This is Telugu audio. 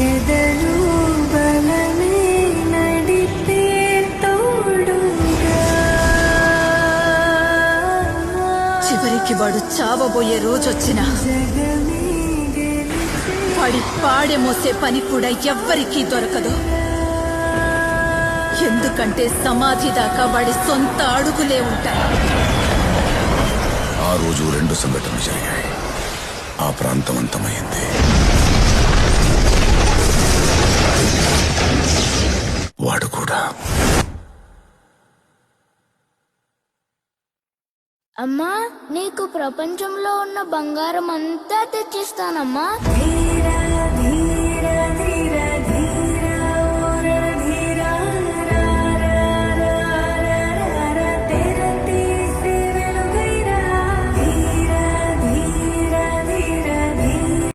ఎదలు బలమే నడిపే తోడుగా. చివరికి వాడు చావబోయే రోజొచ్చినా వాడి పాడె మోసే పని కూడా ఎవ్వరికీ దొరకదు. ఎందుకంటే సమాధి దాకా వాడి సొంత అడుగులే ఉంటాయి. ఆ రోజు 2 సంఘటనలు జరిగాయి. ఆ ప్రాంతం అంతమైంది. వాడు కూడా. అమ్మా, నీకు ప్రపంచంలో ఉన్న బంగారం అంతా తెచ్చిస్తానమ్మా. ధీర ధీర